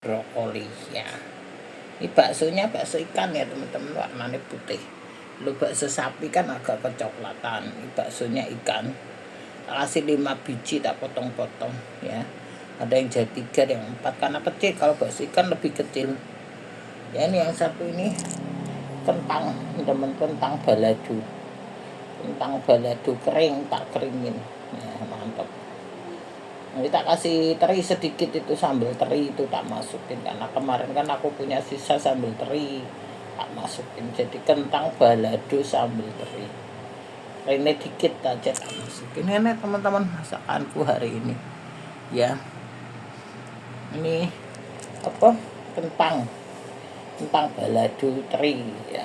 brokoli ya. Ini baksonya bakso ikan ya teman-teman, warnanya putih. Lu bakso sapi kan agak kecoklatan. Ini baksonya ikan. Kasih 5 biji tak potong-potong ya. Ada yang jadi 3, ada yang 4 karena kecil. Kalau bakso ikan lebih kecil. Ya ini yang satu ini kentang, teman, kentang balado. Kentang balado kering tak keringin. Ya, mantap. Nanti tak kasih teri sedikit, itu sambal teri itu tak masukin karena kemarin kan aku punya sisa sambal teri, tak masukin. Jadi kentang balado sambal teri ini dikit aja tak masukin. Ini teman-teman masakanku hari ini ya. Ini apa, kentang balado teri ya.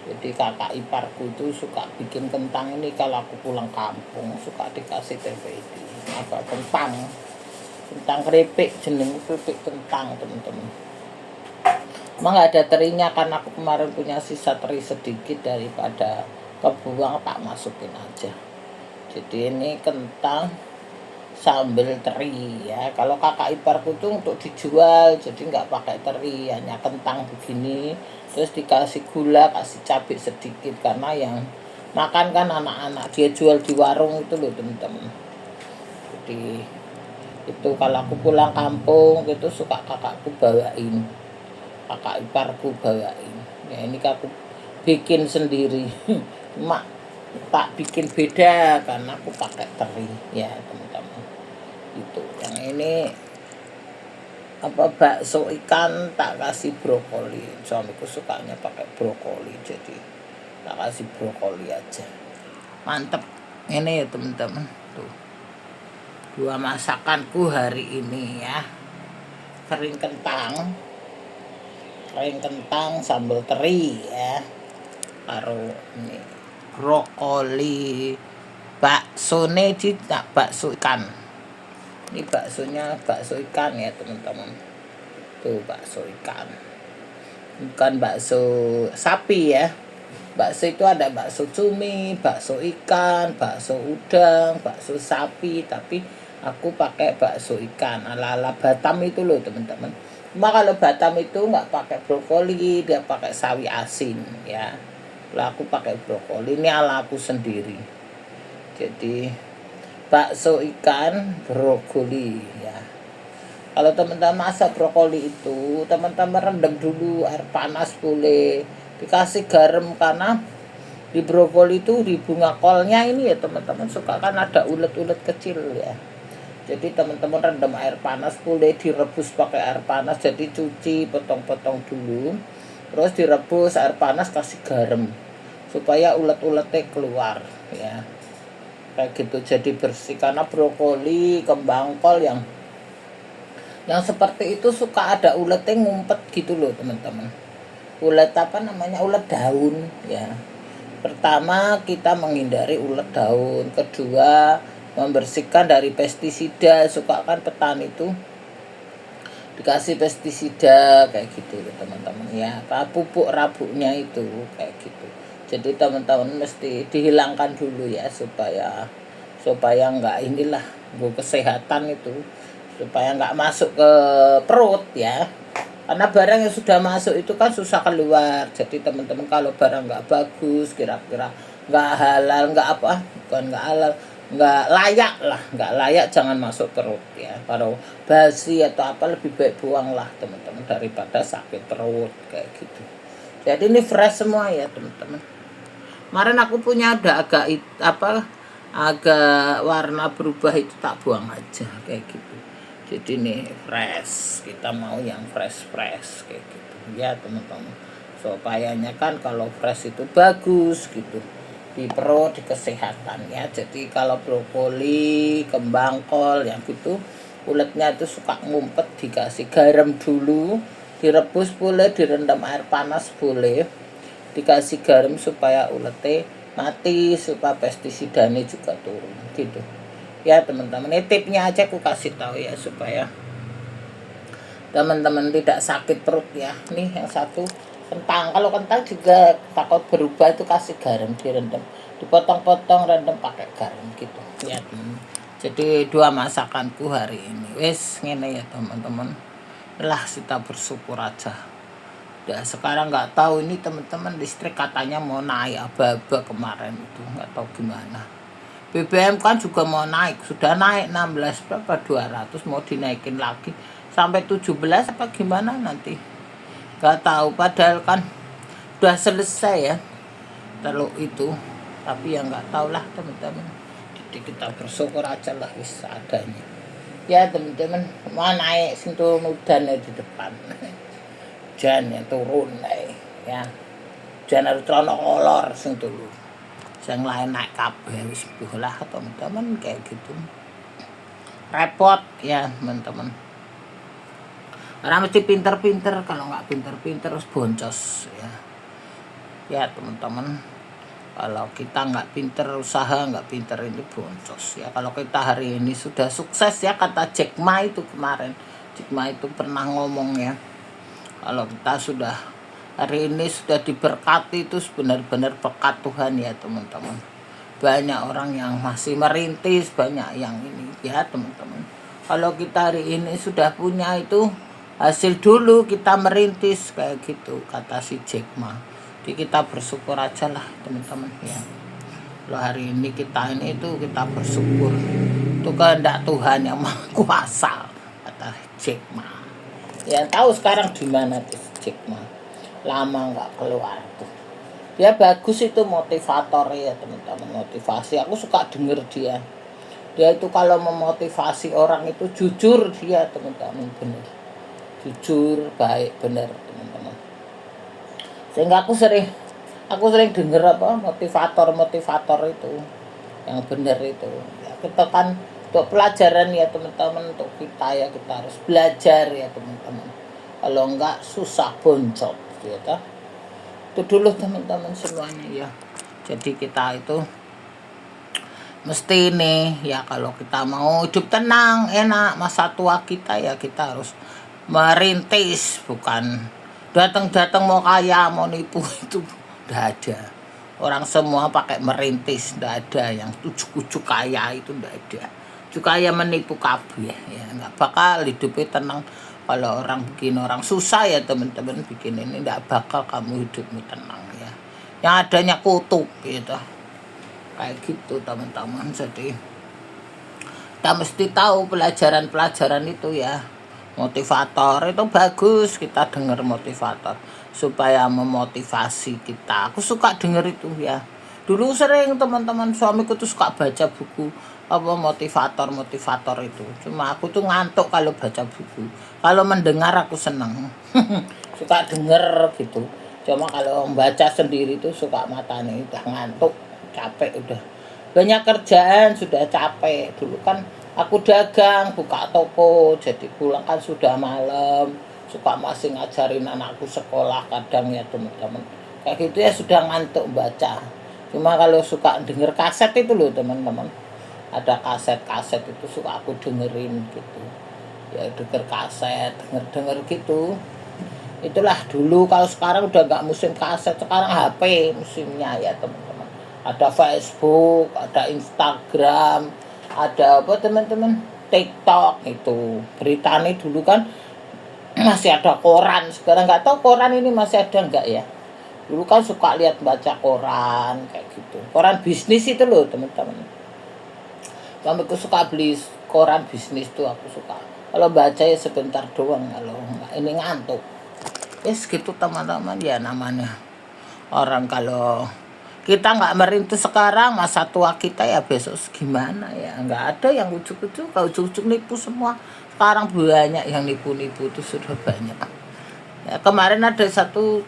Jadi kakak iparku itu suka bikin kentang ini kalau aku pulang kampung, suka dikasih TVD apa kentang keripik, jeneng keripik kentang teman-teman. Emang gak ada terinya karena aku kemarin punya sisa teri sedikit, daripada kebuang tak masukin aja. Jadi ini kentang sambal teri ya. Kalau kakak iparku tuh untuk dijual, jadi nggak pakai teri, hanya kentang begini, terus dikasih gula, kasih cabai sedikit, karena yang makan kan anak-anak, dia jual di warung itu loh teman-teman. Jadi itu kalau aku pulang kampung gitu suka kakakku bawain, kakak iparku bawain ya. Ini aku bikin sendiri mak tak bikin beda karena aku pakai teri ya teman-teman. Itu yang ini apa, bakso ikan tak kasih brokoli. Suamiku sukanya pakai brokoli, jadi tak kasih brokoli aja. Mantep ini ya teman-teman. Tuh 2 masakanku hari ini ya. Kering kentang sambal teri ya, karo ini brokoli. Baksone tak bakso ikan. Ini baksonya bakso ikan ya teman-teman. Tuh bakso ikan, bukan bakso sapi ya. Bakso itu ada bakso cumi, bakso ikan, bakso udang, bakso sapi, tapi aku pakai bakso ikan ala-ala Batam itu loh teman-teman. Cuma kalau Batam itu nggak pakai brokoli, dia pakai sawi asin ya. Kalau aku pakai brokoli, ini ala aku sendiri. Jadi bakso ikan brokoli ya. Kalau teman-teman masak brokoli itu, teman-teman rendam dulu air panas boleh, dikasih garam, karena di brokoli itu, di bunga kolnya ini ya teman-teman suka kan ada ulet-ulet kecil ya. Jadi teman-teman rendam air panas boleh, direbus pakai air panas, jadi cuci potong-potong dulu, terus direbus air panas, kasih garam supaya ulet-uletnya keluar ya. Kayak gitu, jadi bersih. Karena brokoli, kembang kol yang seperti itu suka ada uletnya ngumpet gitu loh teman-teman. Ulet apa namanya, ulet daun ya. Pertama kita menghindari ulet daun, kedua membersihkan dari pestisida. Suka kan petani itu dikasih pestisida kayak gitu teman-teman ya, pupuk rabuknya itu kayak gitu. Jadi teman-teman mesti dihilangkan dulu ya, supaya enggak inilah kesehatan itu, supaya enggak masuk ke perut ya. Karena barang yang sudah masuk itu kan susah keluar. Jadi teman-teman kalau barang enggak bagus, kira-kira enggak halal, enggak apa, bukan enggak halal, enggak layak jangan masuk perut ya. Kalau basi atau apa lebih baik buanglah teman-teman, daripada sakit perut kayak gitu. Jadi ini fresh semua ya teman-teman. Kemarin aku punya udah agak warna berubah, itu tak buang aja kayak gitu. Jadi ini fresh, kita mau yang fresh kayak gitu ya teman-teman. Supayanya kan kalau fresh itu bagus gitu di perut, di kesehatan ya. Jadi kalau brokoli, kembang kol yang gitu uletnya itu suka ngumpet, dikasih garam dulu, direbus boleh, direndam air panas boleh, dikasih garam supaya uletnya mati, supaya pestisidanya juga turun gitu ya teman-teman. Ini tipnya aja aku kasih tahu ya, supaya teman-teman tidak sakit perut ya. Nih yang satu kentang, kalau kentang juga takut berubah itu kasih garam, direndam, dipotong-potong, rendam pakai garam gitu ya teman. Jadi 2 masakanku hari ini wes ngene ya teman-teman. Lah kita bersyukur aja. Ya sekarang nggak tahu ini teman-teman, listrik katanya mau naik aba-aba kemarin itu, nggak tahu gimana. BBM kan juga mau naik, sudah naik 16 berapa 200, mau dinaikin lagi sampai 17 apa gimana nanti, nggak tahu. Padahal kan udah selesai ya kalau itu, tapi ya nggak tahu lah teman-teman. Jadi kita bersyukur aja lah wis adanya ya teman-teman. Mau naik sing turun udan di depan hujan yang turun ya, hujan harus trono kolor sing dulu, yang lain naik kabeh wis lah teman-teman, kayak gitu repot ya teman-teman. Orang mesti pinter-pinter, kalau nggak pinter-pinter terus boncos ya teman-teman. Kalau kita nggak pinter usaha, nggak pinter ini boncos ya. Kalau kita hari ini sudah sukses ya, kata Jack Ma itu kemarin, Jack Ma itu pernah ngomong ya, kalau kita sudah hari ini sudah diberkati itu benar-benar berkat Tuhan ya teman-teman. Banyak orang yang masih merintis, banyak yang ini ya teman-teman. Kalau kita hari ini sudah punya itu hasil dulu kita merintis, kayak gitu kata si Jack Ma. Jadi kita bersyukur aja lah teman-teman ya. Kalau hari ini kita ini itu kita bersyukur, itu kehendak Tuhan yang Maha Kuasa, kata Jack Ma. Ya tahu sekarang di mana tuh Jack Ma, lama nggak keluar tuh. Dia bagus itu motivator ya teman-teman, motivasi. Aku suka denger dia. Dia itu kalau memotivasi orang itu jujur dia teman-teman, bener. Jujur, baik, bener teman-teman. Sehingga aku sering denger apa motivator itu yang bener itu. Ya, kita kan untuk pelajaran ya teman-teman, untuk kita ya kita harus belajar ya teman-teman. Kalau enggak susah boncot gitu. Itu dulu teman-teman semuanya ya. Jadi kita itu mesti nih ya, kalau kita mau hidup tenang, enak masa tua kita ya kita harus merintis, bukan datang-datang mau kaya, mau nipu itu udah ada. Orang semua pakai merintis, ndak ada yang ujuk-ujuk kaya, itu ndak ada. Ujuk kaya menipu kabeh ya, nggak bakal hidupnya tenang. Kalau orang bikin orang susah ya teman-teman, bikin ini ndak bakal kamu hidupmu tenang ya. Yang adanya kutuk gitu. Kayak gitu teman-teman. Jadi kita mesti tahu pelajaran-pelajaran itu ya. Motivator itu bagus, kita dengar motivator supaya memotivasi kita. Aku suka denger itu ya. Dulu sering teman-teman, suamiku tuh suka baca buku apa motivator itu. Cuma aku tuh ngantuk kalau baca buku. Kalau mendengar aku seneng. Suka denger gitu. Cuma kalau membaca sendiri tuh suka matanya udah ngantuk, capek udah. Banyak kerjaan sudah capek. Dulu kan aku dagang, buka toko, jadi pulang kan sudah malam. Suka masih ngajarin anakku sekolah kadang ya teman-teman. Kayak gitu ya sudah ngantuk baca. Cuma kalau suka denger kaset itu loh teman-teman. Ada kaset-kaset itu suka aku dengerin gitu. Ya denger kaset, denger gitu. Itulah dulu, kalau sekarang udah nggak musim kaset, sekarang HP musimnya ya teman-teman. Ada Facebook, ada Instagram, ada apa teman-teman, TikTok itu. Beritanya dulu kan masih ada koran, sekarang nggak tahu koran ini masih ada nggak ya. Dulu kan suka lihat baca koran kayak gitu, koran bisnis itu loh teman-teman. Aku suka beli koran bisnis tuh, aku suka. Kalau baca ya sebentar doang, kalau nggak ini ngantuk. Gitu teman-teman ya, namanya orang kalau kita nggak merintis sekarang, masa tua kita ya besok gimana ya, nggak ada yang ujuk-ujuk. Kalau ujuk-ujuk nipu semua sekarang, banyak yang nipu-nipu itu sudah banyak ya. Kemarin ada satu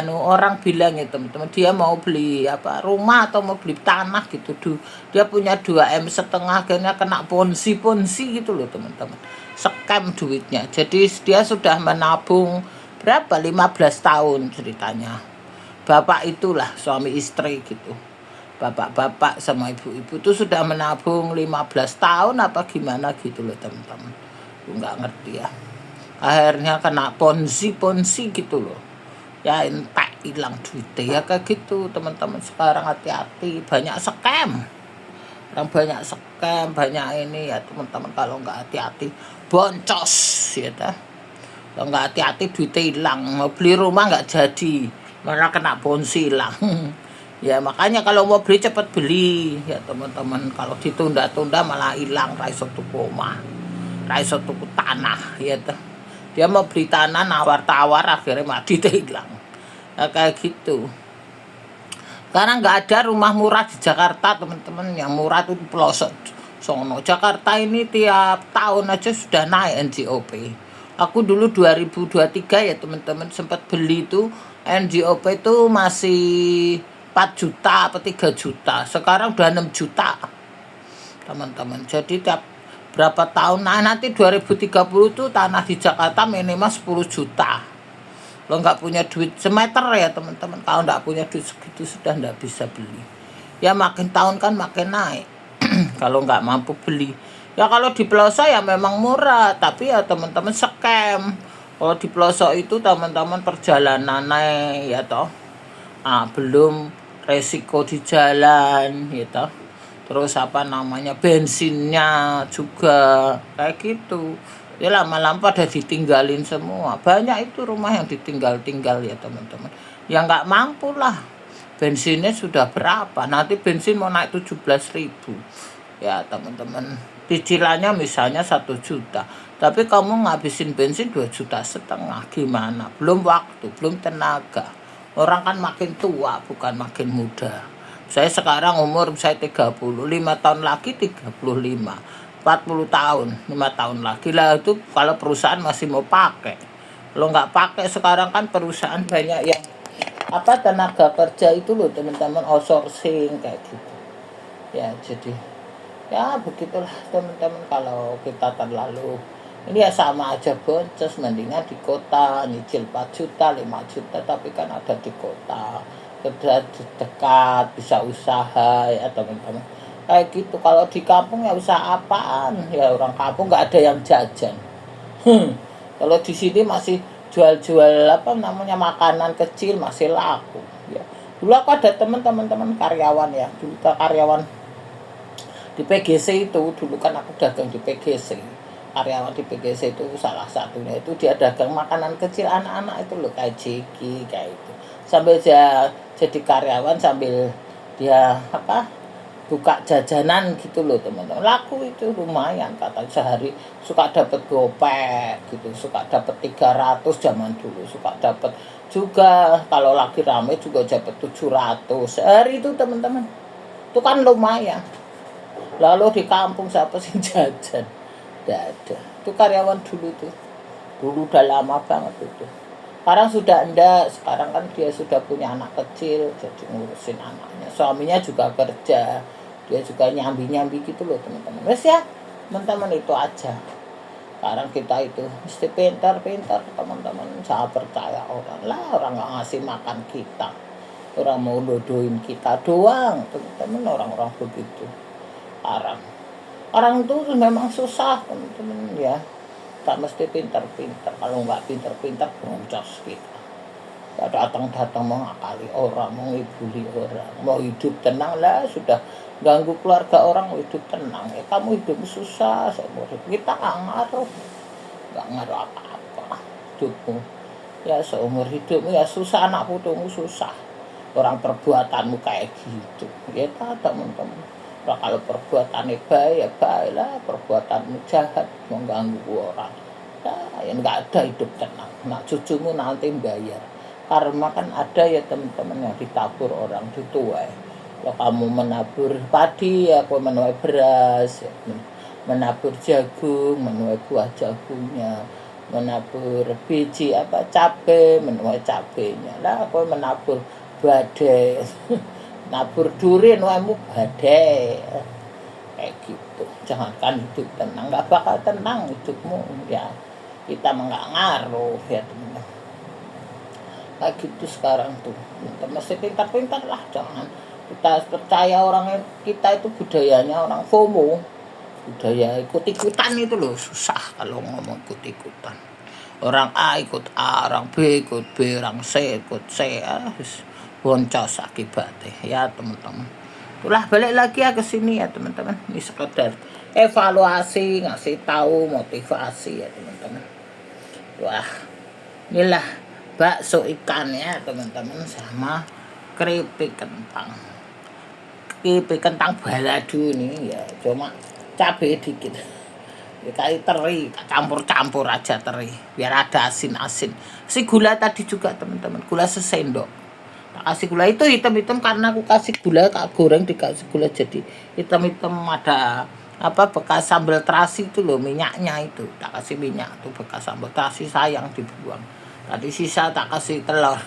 orang bilang ya teman-teman, dia mau beli rumah atau mau beli tanah gitu, dia punya 2,5 M, akhirnya kena ponzi gitu loh teman-teman, scam duitnya. Jadi dia sudah menabung berapa 15 tahun ceritanya. Bapak itulah suami istri gitu, bapak-bapak sama ibu-ibu itu sudah menabung 15 tahun apa gimana gitu loh teman-teman. Nggak ngerti ya, akhirnya kena ponzi gitu loh ya, entek hilang duitnya ya kayak gitu teman-teman. Sekarang hati-hati, banyak scam, banyak scam, banyak ini ya teman-teman. Kalau nggak hati-hati boncos ya dah. Kalau nggak hati-hati duitnya hilang, mau beli rumah nggak jadi, malah kena bonus hilang. Ya makanya kalau mau beli cepat beli ya teman-teman. Kalau ditunda-tunda malah hilang, raiso tuku rumah, raiso tuku tanah ya tuh. Dia mau beli tanah nawar-tawar akhirnya mati hilang. Nah, kayak gitu. Karena nggak ada rumah murah di Jakarta teman-teman. Yang murah itu di pelosok sono. Jakarta ini tiap tahun aja sudah naik NJOP. Aku dulu 2023 ya teman-teman sempat beli itu NJOP itu masih 4 juta atau 3 juta. Sekarang udah 6 juta teman-teman. Jadi tiap berapa tahun, nah nanti 2030 tuh tanah di Jakarta minimal 10 juta. Lo nggak punya duit semeter ya teman-teman, kalau nggak punya duit segitu sudah nggak bisa beli. Ya makin tahun kan makin naik. Kalau nggak mampu beli ya, kalau di pelosok ya memang murah, tapi ya teman-teman scam. Kalau di pelosok itu teman-teman perjalanannya ya toh, belum resiko di jalan ya toh, terus apa namanya bensinnya juga kayak gitu ya, lama-lama pada ditinggalin semua. Banyak itu rumah yang ditinggal-tinggal ya teman-teman, ya nggak mampu lah. Bensinnya sudah berapa, nanti bensin mau naik 17.000 ya teman-teman. Cicilannya misalnya 1 juta, tapi kamu ngabisin bensin 2,5 juta, gimana? Belum waktu, belum tenaga. Orang kan makin tua bukan makin muda. Saya sekarang umur saya 30, 5 tahun lagi 35, 40 tahun, 5 tahun lagi lah itu kalau perusahaan masih mau pakai. Kalau nggak pakai sekarang kan perusahaan banyak yang tenaga kerja itu loh teman-teman, outsourcing kayak gitu. Ya jadi ya begitulah teman-teman. Kalau kita terlalu ini ya sama aja boncos, mendingan di kota nyicil 4 juta 5 juta, tapi kan ada di kota kerja dekat, bisa usaha ya teman-teman kayak gitu. Kalau di kampung ya usaha apaan ya, orang kampung nggak ada yang jajan. Kalau di sini masih jual-jual makanan kecil masih laku ya. Dulu aku ada teman-teman karyawan ya, dulu karyawan di PGC itu, dulu kan aku dagang di PGC. Karyawan di PGC itu salah satunya itu dia dagang makanan kecil anak-anak itu loh, kayak Jeki kayak itu. Sambil dia jadi karyawan sambil dia buka jajanan gitu loh teman-teman. Laku itu lumayan, kata sehari suka dapat gopek gitu, suka dapat 300 zaman dulu, suka dapat juga kalau lagi rame juga dapat 700 sehari itu teman-teman. Itu kan lumayan. Lalu di kampung siapa sih jajan? Tidak ada. Itu karyawan dulu tuh. Dulu udah lama banget itu. Sekarang sudah enggak. Sekarang kan dia sudah punya anak kecil, jadi ngurusin anaknya. Suaminya juga kerja. Dia juga nyambi-nyambi gitu loh teman-teman. Wes ya, teman-teman itu aja. Sekarang kita itu mesti pintar-pintar teman-teman. Jangan percaya orang lah, orang nggak ngasih makan kita. Orang mau dodoin kita doang, teman-teman. Orang-orang begitu. Orang itu memang susah teman-teman ya, tak mesti pintar-pintar. Kalau nggak pintar-pintar boncos kita ya, datang-datang mengakali orang, mau ngibuli orang, mau hidup tenang lah sudah ganggu keluarga orang. Mau hidup tenang ya, kamu hidup susah seumur hidup kita nggak ngaruh apa-apa hidupmu ya, seumur hidupmu ya susah, anak putumu susah, orang perbuatanmu kayak gitu ya teman-teman. Nah, kalau perbuatannya baik ya baiklah, perbuatanmu jahat mengganggu orang ya nggak ada hidup tenang. Nah cucumu nanti bayar karma kan ada ya teman-teman, yang ditabur orang dituai. Kalau kamu menabur padi ya aku menuai beras ya, menabur jagung menuai buah jagungnya, menabur biji cabai menuai cabenya lah. Aku menabur badai nabur durian waemu badai kayak gitu. Jangankan hidup tenang, nggak bakal tenang hidupmu ya, kita nggak ngaruh ya teman-teman kayak gitu. Sekarang tuh kita mesti pintar-pintar lah, jangan kita percaya orang. Kita itu budayanya orang FOMO, budaya ikut-ikutan itu loh. Susah kalau ngomong ikut-ikutan, orang A ikut A, orang B ikut B, orang C ikut C, boncos akibatnya ya teman-teman. Itulah, balik lagi ya ke sini ya teman-teman. Ini sekedar evaluasi, ngasih tahu, motivasi ya teman-teman. Wah. Inilah bakso ikan ya teman-teman, sama keripik kentang. Keripik kentang balado ini ya cuma cabai dikit. Ya kali teri, campur-campur aja teri biar ada asin-asin. Si gula tadi juga teman-teman, gula sesendok. Tak kasih gula itu hitam-hitam karena aku kasih gula, tak goreng dikasih gula jadi hitam-hitam, ada apa bekas sambal terasi itu loh, minyaknya itu tak kasih minyak tuh, bekas sambal terasi sayang dibuang. Tadi sisa tak kasih telur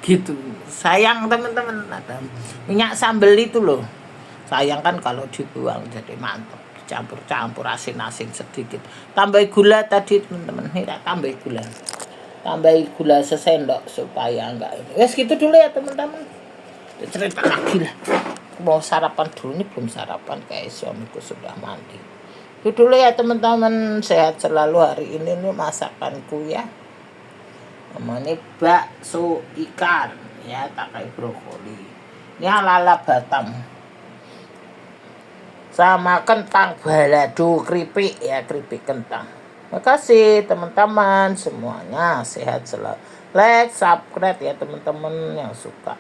gitu, sayang teman-teman, ada minyak sambal itu loh, sayang kan kalau dibuang, jadi mantap campur-campur asin-asin sedikit, tambah gula tadi teman-teman, ini tak tambah gula, tambah gula sesendok supaya enggak ini. Wes gitu dulu ya teman-teman, cerita lagi lah, mau sarapan dulu, ini belum sarapan kayak suamiku sudah mandi. Itu dulu ya teman-teman, sehat selalu hari ini nih masakanku ya. Namanya bakso ikan ya, tak kayak brokoli. Ini ala-ala Batam. Sama kentang balado keripik ya, keripik kentang. Makasih teman-teman semuanya, sehat selalu. Like, subscribe ya teman-teman yang suka.